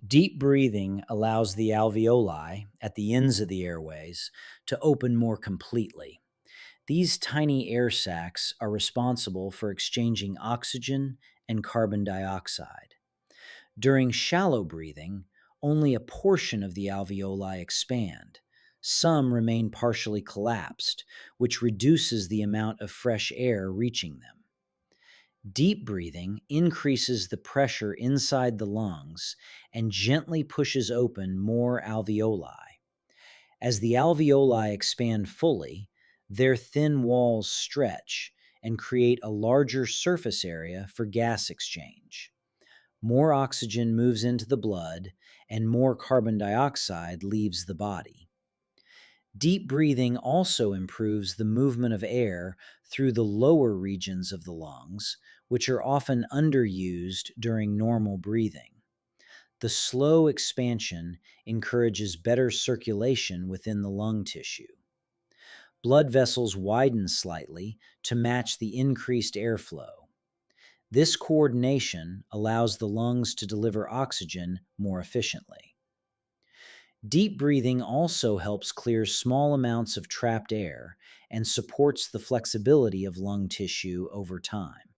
Deep breathing allows the alveoli at the ends of the airways to open more completely. These tiny air sacs are responsible for exchanging oxygen and carbon dioxide. During shallow breathing, only a portion of the alveoli expand. Some remain partially collapsed, which reduces the amount of fresh air reaching them. Deep breathing increases the pressure inside the lungs and gently pushes open more alveoli. As the alveoli expand fully, their thin walls stretch and create a larger surface area for gas exchange. More oxygen moves into the blood and more carbon dioxide leaves the body. Deep breathing also improves the movement of air through the lower regions of the lungs, which are often underused during normal breathing. The slow expansion encourages better circulation within the lung tissue. Blood vessels widen slightly to match the increased airflow. This coordination allows the lungs to deliver oxygen more efficiently. Deep breathing also helps clear small amounts of trapped air and supports the flexibility of lung tissue over time.